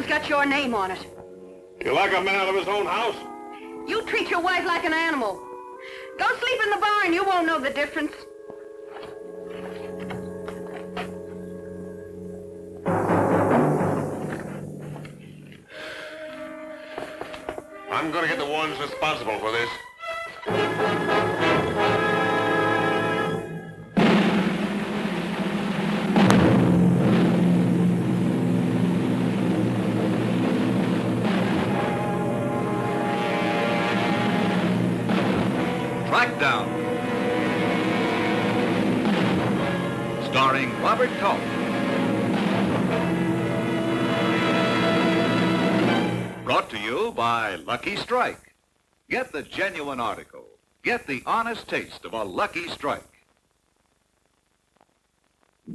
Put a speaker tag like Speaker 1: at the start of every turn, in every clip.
Speaker 1: Got your name on it.
Speaker 2: You like a man out of his own house?
Speaker 1: You treat your wife like an animal. Go sleep in the barn. You won't know the difference.
Speaker 2: I'm gonna get the ones responsible for this.
Speaker 3: Trackdown, starring Robert Culp. Brought to you by Lucky Strike. Get the genuine article. Get the honest taste of a Lucky Strike.
Speaker 4: A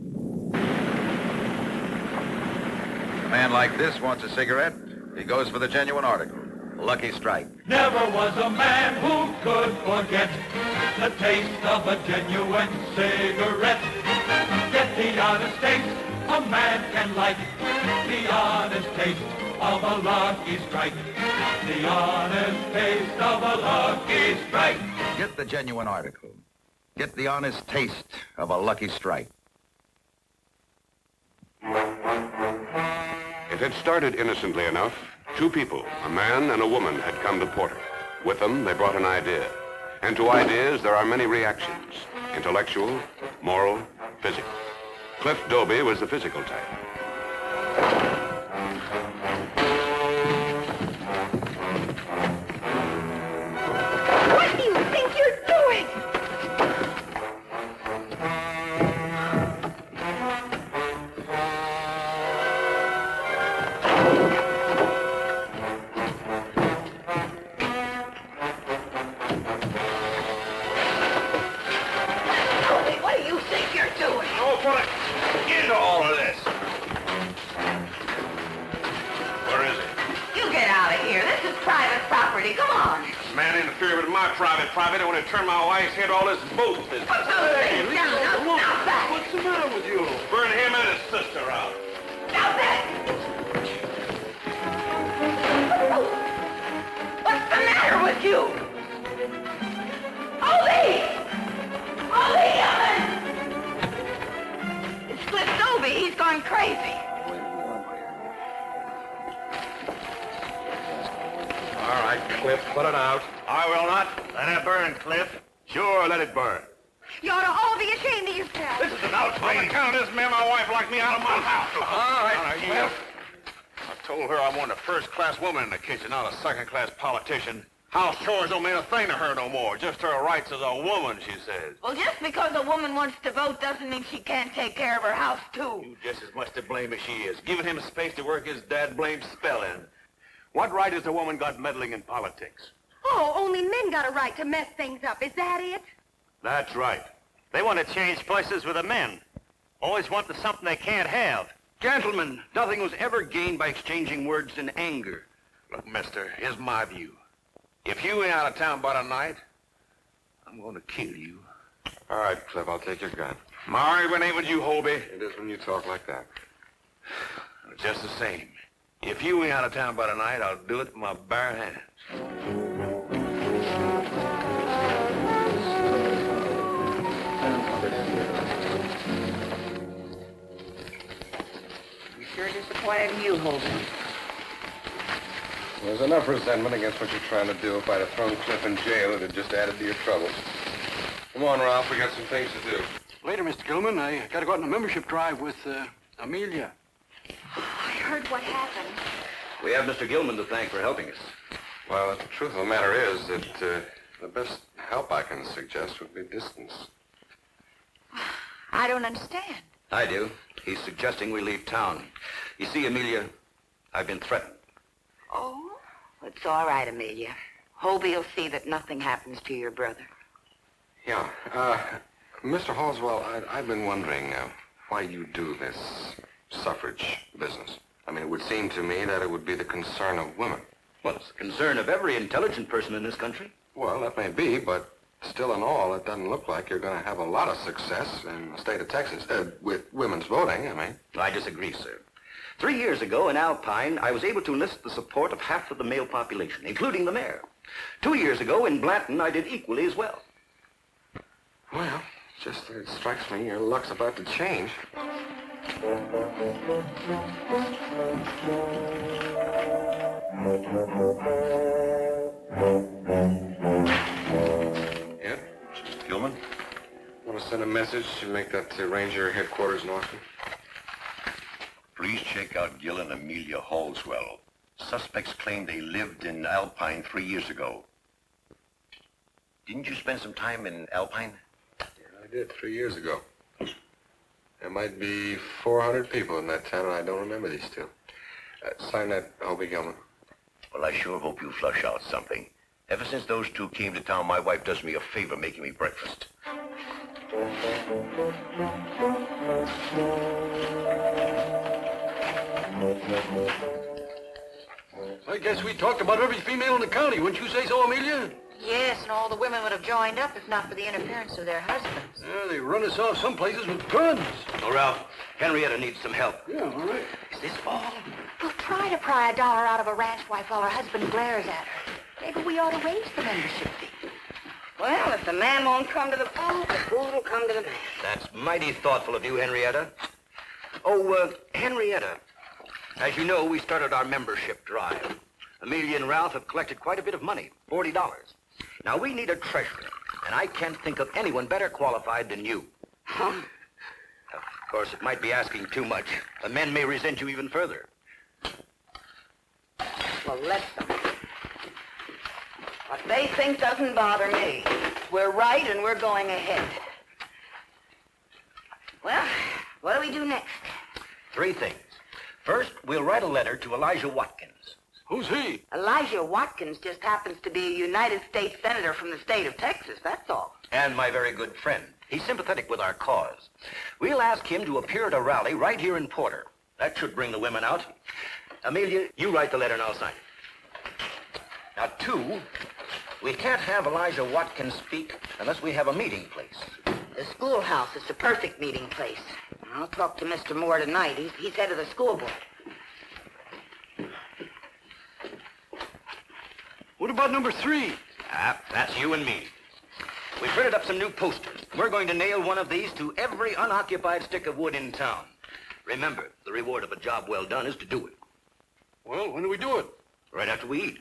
Speaker 4: man like this wants a cigarette. He goes for the genuine article. Lucky Strike.
Speaker 5: Never was a man who could forget the taste of a genuine cigarette. Get the honest taste a man can like. The honest taste of a Lucky Strike. The honest taste of a Lucky Strike.
Speaker 4: Get the genuine article. Get the honest taste of a Lucky Strike.
Speaker 2: It had started innocently enough. Two people, a man and a woman, had come to Porter. With them, they brought an idea. And to ideas, there are many reactions. Intellectual, moral, physical. Cliff Dobie was the physical type.
Speaker 1: What do you think you're doing?
Speaker 2: Into all of this. Where is he?
Speaker 1: You get out of here. This is private property. Come on.
Speaker 2: Man interfere with my private. I want to turn my wife's head all this boat business.
Speaker 1: Put those things down. Now back.
Speaker 2: What's the matter with you? Burn him and his sister out.
Speaker 1: Now back. What's the matter with you? Ollie! Ollie, Ellen! It's Cliff Dobie. He's gone crazy.
Speaker 2: All right, Cliff, put it out.
Speaker 6: I will not. Let it burn, Cliff.
Speaker 2: Sure, let it burn.
Speaker 1: You ought to all be ashamed of yourself.
Speaker 2: This is an outrage. On account of this man, my wife locked me out of my house.
Speaker 6: All right,
Speaker 2: Cliff. I told her I wanted a first-class woman in the kitchen, not a second-class politician. House chores don't mean a thing to her no more. Just her rights as a woman, she says.
Speaker 1: Well, just because a woman wants to vote doesn't mean she can't take care of her house, too.
Speaker 2: You just as much to blame as she is. Giving him space to work his dad-blamed spell in. What right has a woman got meddling in politics?
Speaker 1: Oh, only men got a right to mess things up. Is that it?
Speaker 2: That's right.
Speaker 6: They want to change places with the men. Always want the something they can't have.
Speaker 7: Gentlemen, nothing was ever gained by exchanging words in anger.
Speaker 2: Look, mister, here's my view. If you ain't out of town by tonight, I'm going to kill you.
Speaker 8: All right, Cliff, I'll take your gun.
Speaker 2: My argument ain't with you, Hobie.
Speaker 8: It is when you talk like that.
Speaker 2: Just the same. If you ain't out of town by tonight, I'll do it with my bare hands.
Speaker 1: You're sure disappointed in you, Holden.
Speaker 8: There's enough resentment against what you're trying to do. If I'd have thrown Cliff in jail, it'd have just added to your troubles. Come on, Ralph. We got some things to do.
Speaker 9: Later, Mr. Gilman. I got to go out on a membership drive with Amelia.
Speaker 1: I heard what happened.
Speaker 7: We have Mr. Gilman to thank for helping us.
Speaker 8: Well, the truth of the matter is that the best help I can suggest would be distance.
Speaker 1: I don't understand.
Speaker 7: I do. He's suggesting we leave town. You see, Amelia, I've been threatened.
Speaker 1: Oh? It's all right, Amelia. Hobie will see that nothing happens to your brother.
Speaker 8: Yeah. Mr. Halswell, I've been wondering why you do this suffrage business. I mean, it would seem to me that it would be the concern of women.
Speaker 7: Well, it's the concern of every intelligent person in this country.
Speaker 8: Well, that may be, but still in all, it doesn't look like you're going to have a lot of success in the state of Texas with women's voting, I mean.
Speaker 7: I disagree, sir. 3 years ago in Alpine, I was able to enlist the support of half of the male population, including the mayor. 2 years ago in Blanton, I did equally as well.
Speaker 8: Well, just it strikes me your luck's about to change. Yeah?
Speaker 7: Gilman?
Speaker 8: Want to send a message to make that to Ranger headquarters in Austin?
Speaker 10: Please check out Gil and Amelia Halswell. Suspects claim they lived in Alpine 3 years ago. Didn't you spend some time in Alpine?
Speaker 8: Yeah, I did 3 years ago. There might be 400 people in that town, and I don't remember these two. Sign that, Hobie Gilman.
Speaker 10: Well, I sure hope you flush out something. Ever since those two came to town, my wife does me a favor making me breakfast.
Speaker 9: I guess we talked about every female in the county. Wouldn't you say so, Amelia?
Speaker 1: Yes, and all the women would have joined up if not for the interference of their husbands.
Speaker 9: Yeah, they run us off some places with guns.
Speaker 7: Oh, Ralph, Henrietta needs some help.
Speaker 9: Yeah, all right.
Speaker 7: Is this all?
Speaker 1: We'll try to pry $1 out of a ranch wife while her husband glares at her. Maybe we ought to raise the membership fee. Well, if the man won't come to the fool, the fool will come to the man.
Speaker 7: That's mighty thoughtful of you, Henrietta. Oh, Henrietta, as you know, we started our membership drive. Amelia and Ralph have collected quite a bit of money, $40. Now, we need a treasurer, and I can't think of anyone better qualified than you.
Speaker 1: Huh?
Speaker 7: Of course, it might be asking too much. The men may resent you even further.
Speaker 1: Well, let them. What they think doesn't bother me. We're right and we're going ahead. Well, what do we do next?
Speaker 7: 3 things. First, we'll write a letter to Elijah Watkins.
Speaker 9: Who's he?
Speaker 1: Elijah Watkins just happens to be a United States Senator from the state of Texas, that's all.
Speaker 7: And my very good friend. He's sympathetic with our cause. We'll ask him to appear at a rally right here in Porter. That should bring the women out. Amelia, you write the letter and I'll sign it. Now, 2, we can't have Elijah Watkins speak unless we have a meeting place.
Speaker 1: The schoolhouse is the perfect meeting place. I'll talk to Mr. Moore tonight. He's head of the school board.
Speaker 9: What about number 3?
Speaker 7: That's you and me. We printed up some new posters. We're going to nail one of these to every unoccupied stick of wood in town. Remember, the reward of a job well done is to do it.
Speaker 9: Well, when do we do it?
Speaker 7: Right after we eat.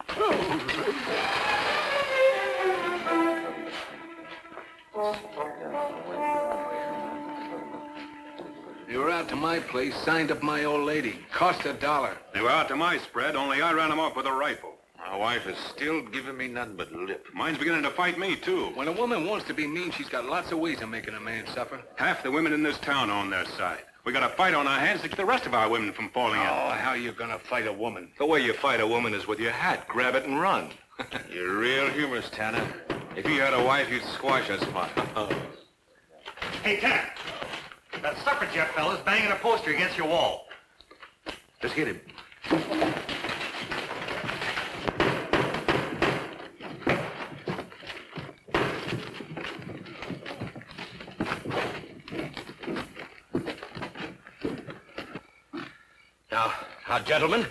Speaker 9: You were out to my place, signed up my old lady. Cost $1.
Speaker 2: They were out to my spread, only I ran them off with a rifle.
Speaker 8: My wife is still giving me nothing but lip.
Speaker 2: Mine's beginning to fight me, too.
Speaker 9: When a woman wants to be mean, she's got lots of ways of making a man suffer.
Speaker 2: Half the women in this town are on their side. We got a fight on our hands to keep the rest of our women from falling
Speaker 9: Oh,
Speaker 2: out.
Speaker 9: how you gonna fight a woman?
Speaker 2: The way you fight a woman is with your hat. Grab it and run.
Speaker 8: You're real humorous, Tanner.
Speaker 2: If you had a wife, you'd squash us, Spot.
Speaker 6: Hey, Tanner. That suffragette fella's banging a poster against your wall.
Speaker 7: Just hit him. Now, gentlemen.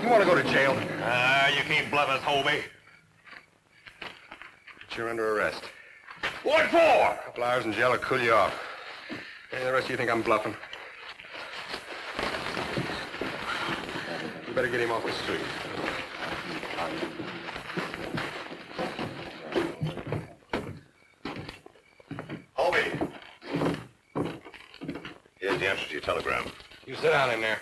Speaker 8: You want to go to jail?
Speaker 6: You can't bluff us, Hobie.
Speaker 8: But you're under arrest. What for? A couple hours in jail will cool you off. Hey, the rest of you think I'm bluffing? You better get him off the street.
Speaker 10: Hobie. Here's the answer to your telegram.
Speaker 8: You sit down in there.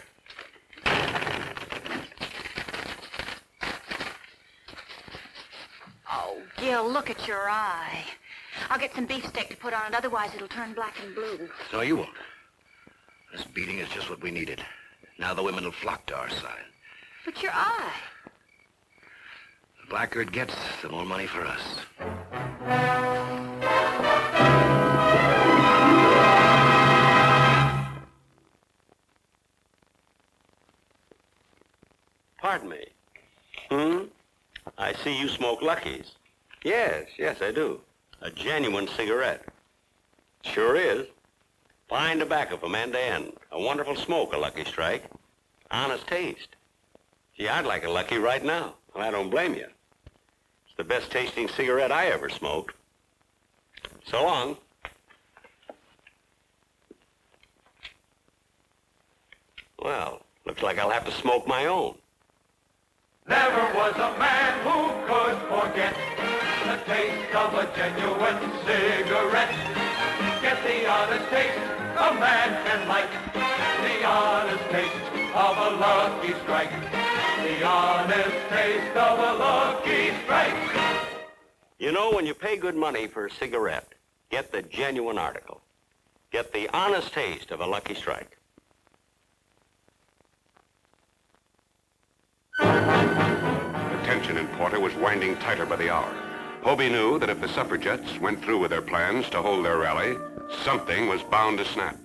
Speaker 1: Oh, Gil, look at your eye. I'll get some beefsteak to put on it, otherwise it'll turn black and blue.
Speaker 7: No, you won't. This beating is just what we needed. Now the women will flock to our side.
Speaker 1: But your eye.
Speaker 7: The blacker it gets, the more money for us.
Speaker 11: Pardon me. I see you smoke Lucky's. Yes, I do. A genuine cigarette. Sure is. Fine tobacco from end to end. A wonderful smoke, a Lucky Strike. Honest taste. Gee, I'd like a Lucky right now, and I don't blame you. It's the best tasting cigarette I ever smoked. So long. Well, looks like I'll have to smoke my own.
Speaker 5: Never was a man who could forget the taste of a genuine cigarette. Get the honest taste a man can like. The honest taste of a Lucky Strike. The honest taste of a Lucky Strike.
Speaker 11: You know, when you pay good money for a cigarette, get the genuine article. Get the honest taste of a Lucky Strike.
Speaker 2: The tension in Porter was winding tighter by the hour. Hobie knew that if the suffragettes went through with their plans to hold their rally, something was bound to snap.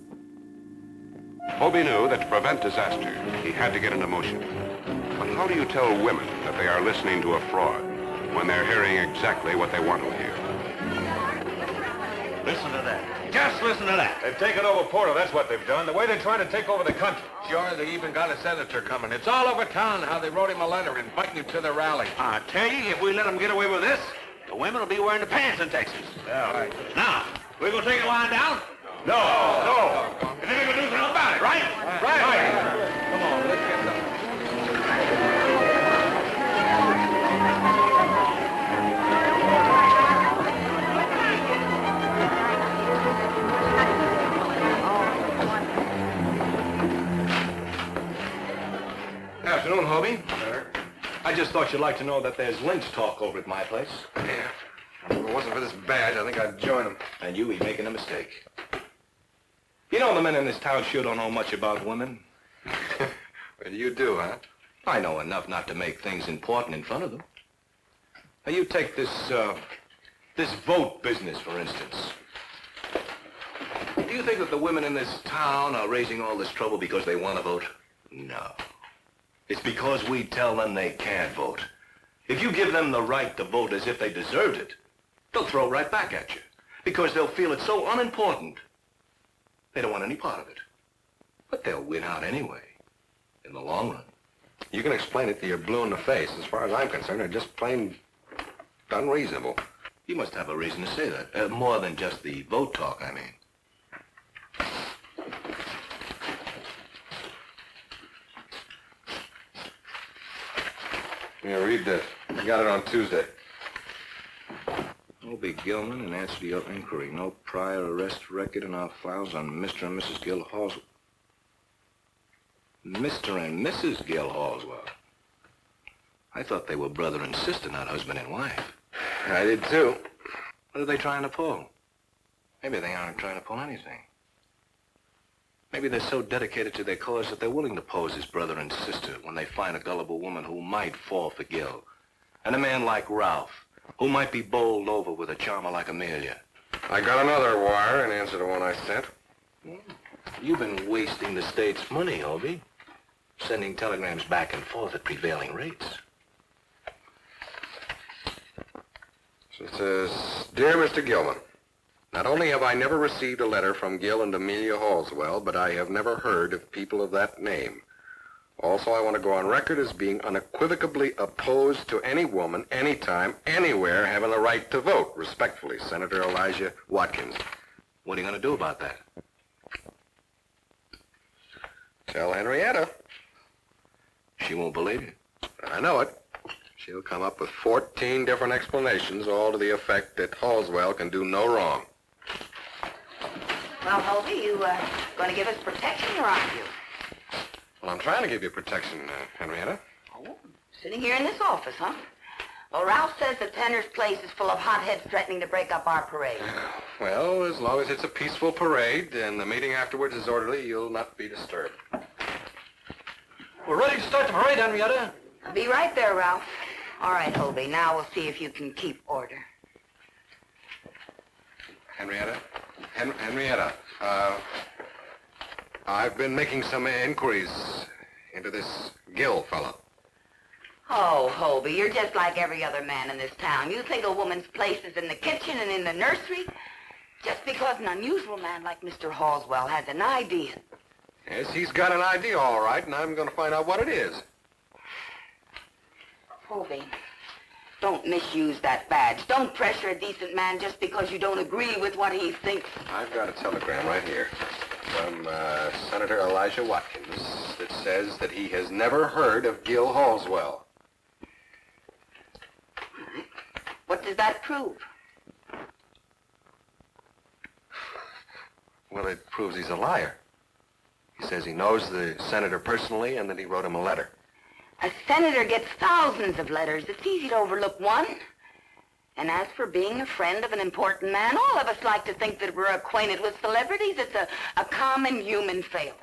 Speaker 2: Hobie knew that to prevent disaster, he had to get into motion. But how do you tell women that they are listening to a fraud when they're hearing exactly what they want to hear?
Speaker 7: Listen to that.
Speaker 6: Just listen to that.
Speaker 4: They've taken over Porter, that's what they've done. The way they're trying to take over the country.
Speaker 9: Sure, they even got a senator coming. It's all over town how they wrote him a letter inviting him to the rally.
Speaker 6: I tell you, if we let them get away with this, the women will be wearing the pants in Texas.
Speaker 4: Yeah.
Speaker 9: Right.
Speaker 6: Now, we're going to take it lying down?
Speaker 4: No.
Speaker 6: And then we're going to do something about it, right?
Speaker 9: Come on, let's get them.
Speaker 12: Afternoon, Hobie. I just thought you'd like to know that there's lynch talk over at my place.
Speaker 8: Yeah. If it wasn't for this badge, I think I'd join them.
Speaker 12: And you be making a mistake. You know the men in this town sure don't know much about women.
Speaker 8: Well, you do, huh?
Speaker 12: I know enough not to make things important in front of them. Now, you take this vote business, for instance. Do you think that the women in this town are raising all this trouble because they want to vote? No. It's because we tell them they can't vote. If you give them the right to vote as if they deserved it, they'll throw right back at you because they'll feel it's so unimportant. They don't want any part of it. But they'll win out anyway, in the long run.
Speaker 8: You can explain it till you're blue in the face. As far as I'm concerned, they're just plain unreasonable.
Speaker 12: You must have a reason to say that. More than just the vote talk, I mean.
Speaker 8: Yeah, read this. I got it on Tuesday.
Speaker 12: Obie Gilman, in answer to your inquiry, no prior arrest record in our files on Mr. and Mrs. Gil Halswell. Mr. and Mrs. Gil Halswell? I thought they were brother and sister, not husband and wife.
Speaker 8: I did too.
Speaker 12: What are they trying to pull? Maybe they aren't trying to pull anything. Maybe they're so dedicated to their cause that they're willing to pose as brother and sister when they find a gullible woman who might fall for Gil. And a man like Ralph, who might be bowled over with a charmer like Amelia.
Speaker 8: I got another wire in answer to one I sent.
Speaker 12: You've been wasting the state's money, Obie. Sending telegrams back and forth at prevailing rates.
Speaker 8: So it says, Dear Mr. Gilman, not only have I never received a letter from Gil and Amelia Halswell, but I have never heard of people of that name. Also, I want to go on record as being unequivocally opposed to any woman, anytime, anywhere, having the right to vote. Respectfully, Senator Elijah Watkins.
Speaker 12: What are you going to do about that?
Speaker 8: Tell Henrietta.
Speaker 12: She won't believe you.
Speaker 8: I know it. She'll come up with 14 different explanations, all to the effect that Halswell can do no wrong.
Speaker 1: Well, Hobie, you going to give us protection, or aren't you?
Speaker 8: Well, I'm trying to give you protection, Henrietta.
Speaker 1: Oh, sitting here in this office, huh? Well, Ralph says that Tanner's place is full of hotheads threatening to break up our parade.
Speaker 8: Well, as long as it's a peaceful parade and the meeting afterwards is orderly, you'll not be disturbed.
Speaker 6: We're ready to start the parade, Henrietta.
Speaker 1: I'll be right there, Ralph. All right, Hobie, now we'll see if you can keep order.
Speaker 8: Henrietta? Henrietta, I've been making some inquiries into this Gill fellow.
Speaker 1: Oh, Hobie, you're just like every other man in this town. You think a woman's place is in the kitchen and in the nursery? Just because an unusual man like Mr. Halswell has an idea.
Speaker 8: Yes, he's got an idea, all right, and I'm going to find out what it is.
Speaker 1: Hobie, don't misuse that badge. Don't pressure a decent man just because you don't agree with what he thinks.
Speaker 8: I've got a telegram right here from Senator Elijah Watkins that says that he has never heard of Gil Halswell.
Speaker 1: What does that prove?
Speaker 8: Well, it proves he's a liar. He says he knows the senator personally and that he wrote him a letter.
Speaker 1: A senator gets thousands of letters. It's easy to overlook one. And as for being a friend of an important man, all of us like to think that we're acquainted with celebrities. It's a common human failing.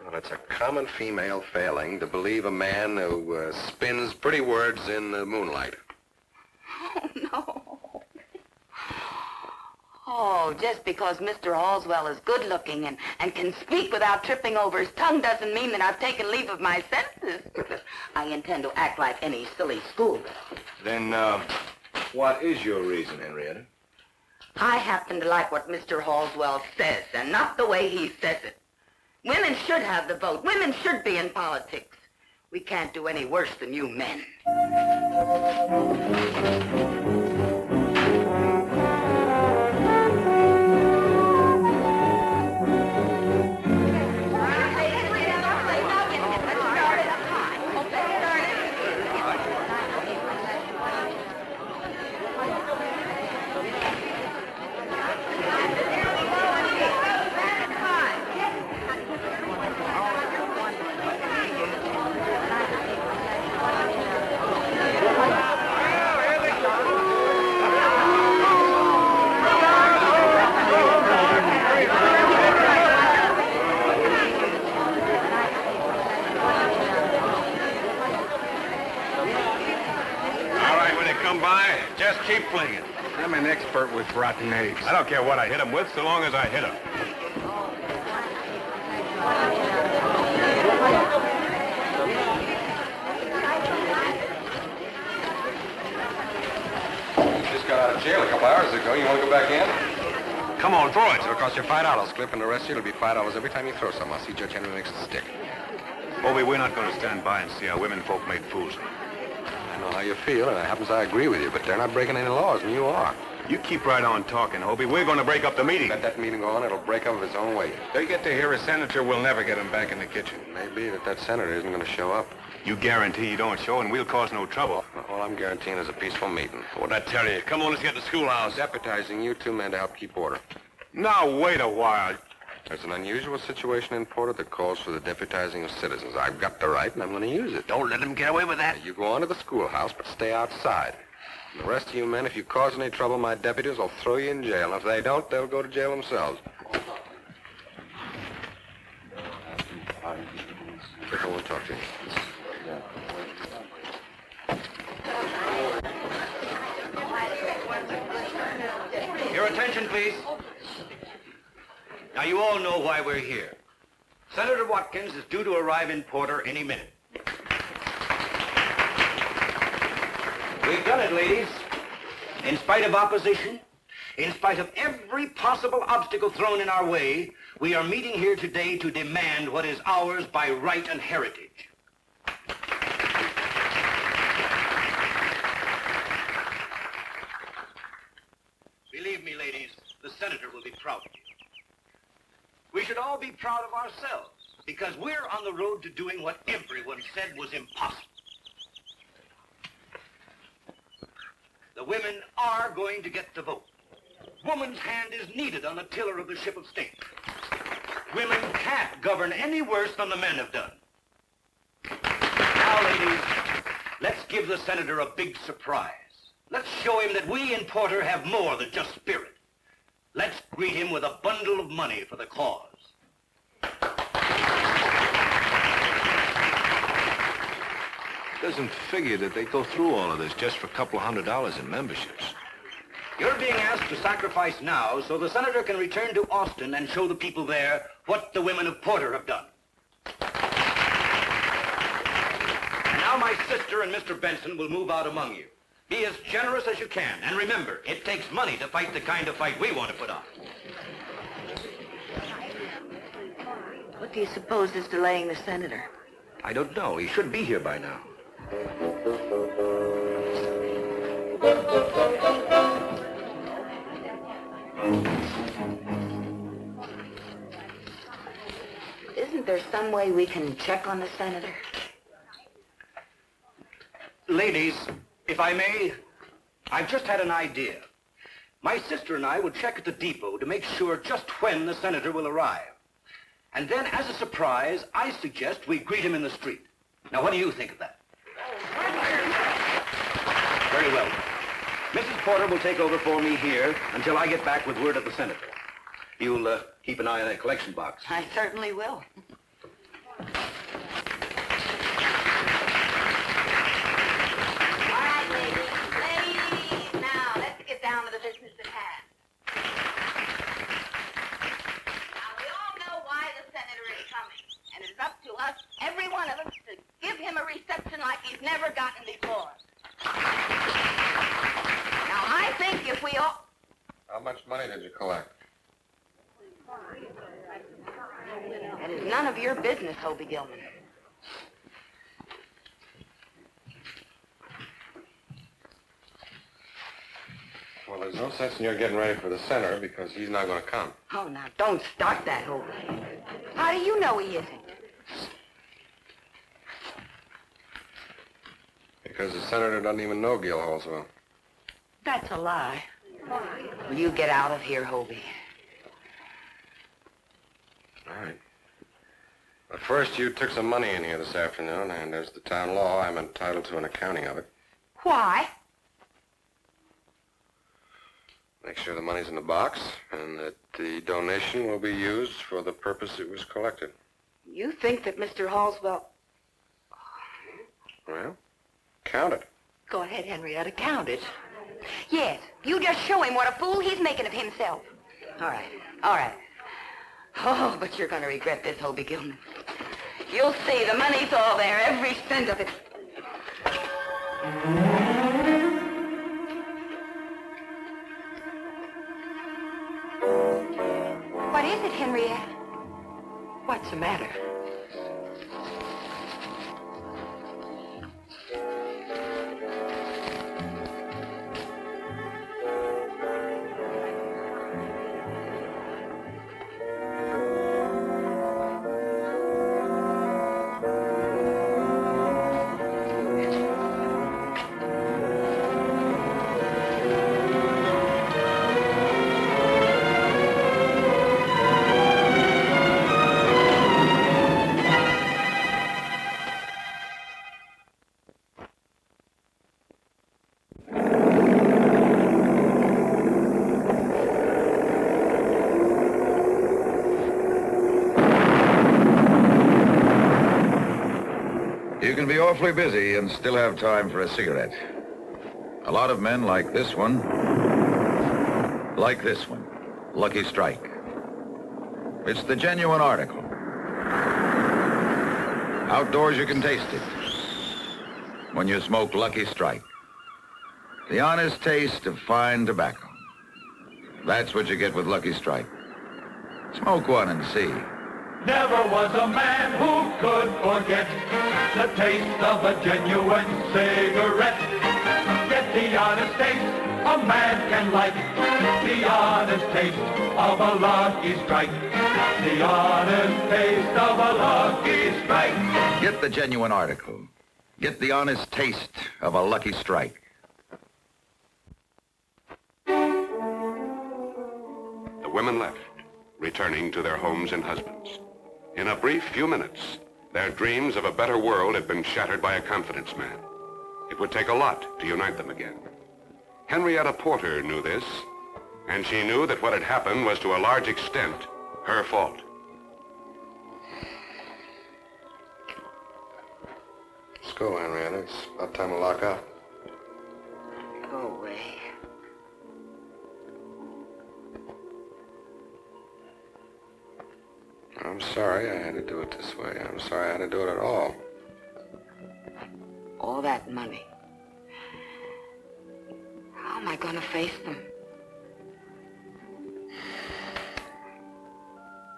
Speaker 8: Well, it's a common female failing to believe a man who spins pretty words in the moonlight.
Speaker 1: Oh, no. Oh, just because Mr. Halswell is good-looking and can speak without tripping over his tongue doesn't mean that I've taken leave of my senses. I intend to act like any silly schoolgirl.
Speaker 12: Then, what is your reason, Henrietta?
Speaker 1: I happen to like what Mr. Halswell says, and not the way he says it. Women should have the vote. Women should be in politics. We can't do any worse than you men.
Speaker 6: Just keep flinging.
Speaker 9: I'm an expert with rotten eggs.
Speaker 6: I don't care what I hit him with, so long as I hit him.
Speaker 8: You just got out of jail a couple hours ago. You want to go back in?
Speaker 6: Come on, throw it.
Speaker 8: It'll cost you $5, Cliff, and the rest of you, it'll be $5 every time you throw some. I'll see Judge Henry makes the stick.
Speaker 6: Bobby, we're not going to stand by and see our women folk made fools of.
Speaker 8: I know how you feel, and it happens I agree with you, but they're not breaking any laws, and you are.
Speaker 6: You keep right on talking, Hobie. We're going to break up the meeting.
Speaker 8: Let that meeting go on, it'll break up of its own weight.
Speaker 9: They get to hear a senator, we'll never get him back in the kitchen.
Speaker 8: It may be that senator isn't going to show up.
Speaker 6: You guarantee you don't show, and we'll cause no trouble.
Speaker 8: All I'm guaranteeing is a peaceful meeting.
Speaker 6: What'd I tell you? Come on, let's get to the schoolhouse.
Speaker 8: I'm deputizing you two men to help keep order.
Speaker 6: Now, wait a while.
Speaker 8: There's an unusual situation in Porter that calls for the deputizing of citizens. I've got the right, and I'm going to use it.
Speaker 10: Don't let him get away with that.
Speaker 8: You go on to the schoolhouse, but stay outside. And the rest of you men, if you cause any trouble, my deputies will throw you in jail. And if they don't, they'll go to jail themselves. Rick, I want to talk to you.
Speaker 7: Your attention, please. Now, you all know why we're here. Senator Watkins is due to arrive in Porter any minute. We've done it, ladies. In spite of opposition, In spite of every possible obstacle thrown in our way, we are meeting here today to demand what is ours by right and heritage. Believe me, ladies, the Senator will be proud of you. We should all be proud of ourselves, because we're on the road to doing what everyone said was impossible. The women are going to get the vote. Woman's hand is needed on the tiller of the ship of state. Women can't govern any worse than the men have done. Now, ladies, let's give the Senator a big surprise. Let's show him that we in Porter have more than just spirit. Let's greet him with a bundle of money for the cause.
Speaker 12: Doesn't figure that they go through all of this just for a couple of $100 in memberships.
Speaker 7: You're being asked to sacrifice now so the Senator can return to Austin and show the people there what the women of Porter have done. And now my sister and Mr. Benson will move out among you. Be as generous as you can, and remember, it takes money to fight the kind of fight we want to put on.
Speaker 1: What do you suppose is delaying the Senator?
Speaker 7: I don't know. He should be here by now.
Speaker 1: Isn't there some way we can check on the Senator?
Speaker 7: Ladies, if I may, I've just had an idea. My sister and I will check at the depot to make sure just when the Senator will arrive. And then, as a surprise, I suggest we greet him in the street. Now, what do you think of that? Very well. Mrs. Porter will take over for me here until I get back with word of the Senator. You'll keep an eye on that collection box.
Speaker 1: I certainly will. All right, ladies. Ladies, now, let's get down to the business at hand. Now, we all know why the Senator is coming, and it's up to us, every one of us, to give him a reception like he's never gotten before. Now, I think if we all...
Speaker 8: How much money did you collect?
Speaker 1: That is none of your business, Hobie Gilman.
Speaker 8: Well, there's no sense in your getting ready for the Senator because he's not going to come.
Speaker 1: Oh, now, don't start that, Hobie. How do you know he isn't?
Speaker 8: Because the Senator doesn't even know Gil Halswell.
Speaker 1: That's a lie. Will you get out of here, Hobie?
Speaker 8: All right. But first, you took some money in here this afternoon, and as the town law, I'm entitled to an accounting of it.
Speaker 1: Why?
Speaker 8: Make sure the money's in the box, and that the donation will be used for the purpose it was collected.
Speaker 1: You think that Mr. Halswell...
Speaker 8: Well, count it.
Speaker 1: Go ahead, Henrietta, count it. Yes, you just show him what a fool he's making of himself. All right, all right. Oh, but you're going to regret this, Hobie Gilman. You'll see, the money's all there, every cent of it. What is it, Henrietta? What's the matter?
Speaker 4: You can be awfully busy and still have time for a cigarette. A lot of men like this one, Lucky Strike. It's the genuine article. Outdoors you can taste it when you smoke Lucky Strike. The honest taste of fine tobacco. That's what you get with Lucky Strike. Smoke one and see.
Speaker 5: Never was a man who could forget the taste of a genuine cigarette. Get the honest taste a man can like, the honest taste of a Lucky Strike. The honest taste of a Lucky Strike.
Speaker 4: Get the genuine article. Get the honest taste of a Lucky Strike.
Speaker 2: The women left, returning to their homes and husbands. In a brief few minutes, their dreams of a better world had been shattered by a confidence man. It would take a lot to unite them again. Henrietta Porter knew this, and she knew that what had happened was to a large extent her fault.
Speaker 8: Let's go, Henrietta. It's about time to lock up.
Speaker 1: Go away.
Speaker 8: I'm sorry I had to do it this way. I'm sorry I had to do it at all.
Speaker 1: All that money. How am I going to face them?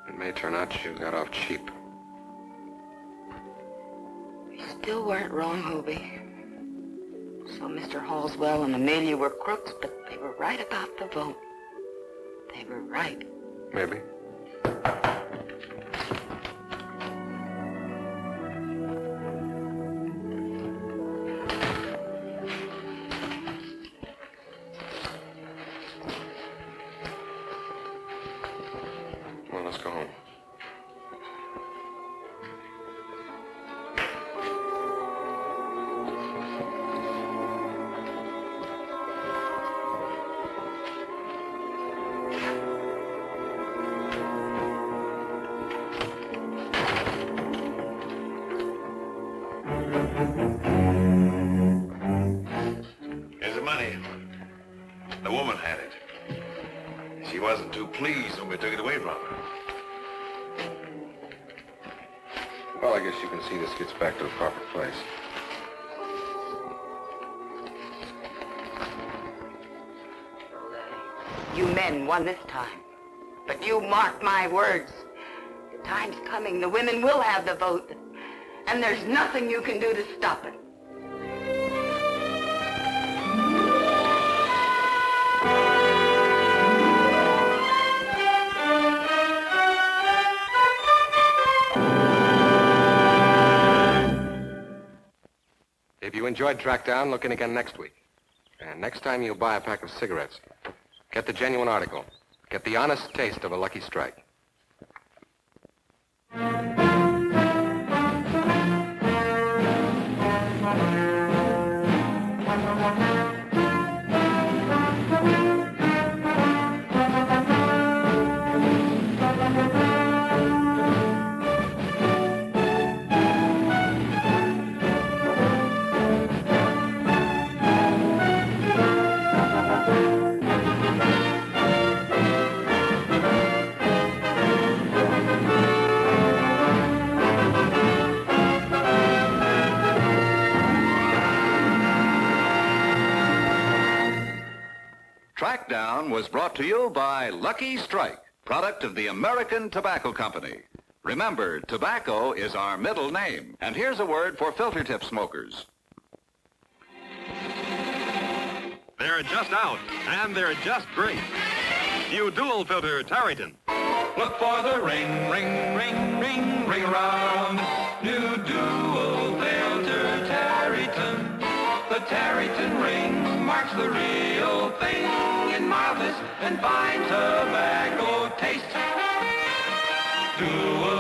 Speaker 8: It may turn out you got off cheap.
Speaker 1: You still weren't wrong, Hobie. So Mr. Halswell and Amelia were crooks, but they were right about the vote. They were right.
Speaker 8: Maybe. Well, let's go home.
Speaker 12: Here's the money. The woman had it. She wasn't too pleased when we took it away from her.
Speaker 8: Well, I guess you can see this gets back to the proper place.
Speaker 1: You men won this time. But you mark my words. The time's coming. The women will have the vote. And there's nothing you can do to stop it.
Speaker 8: If you enjoyed Trackdown, look in again next week. And next time you buy a pack of cigarettes, get the genuine article. Get the honest taste of a Lucky Strike.
Speaker 3: Trackdown was brought to you by Lucky Strike, product of the American Tobacco Company. Remember, tobacco is our middle name. And here's a word for filter tip smokers.
Speaker 13: They're just out, and they're just great. New dual filter Tarryton.
Speaker 5: Look for the ring, ring, ring, ring, ring around. New dual filter Tarryton. The Tarryton ring marks the real thing in mildness and fine tobacco taste. Dual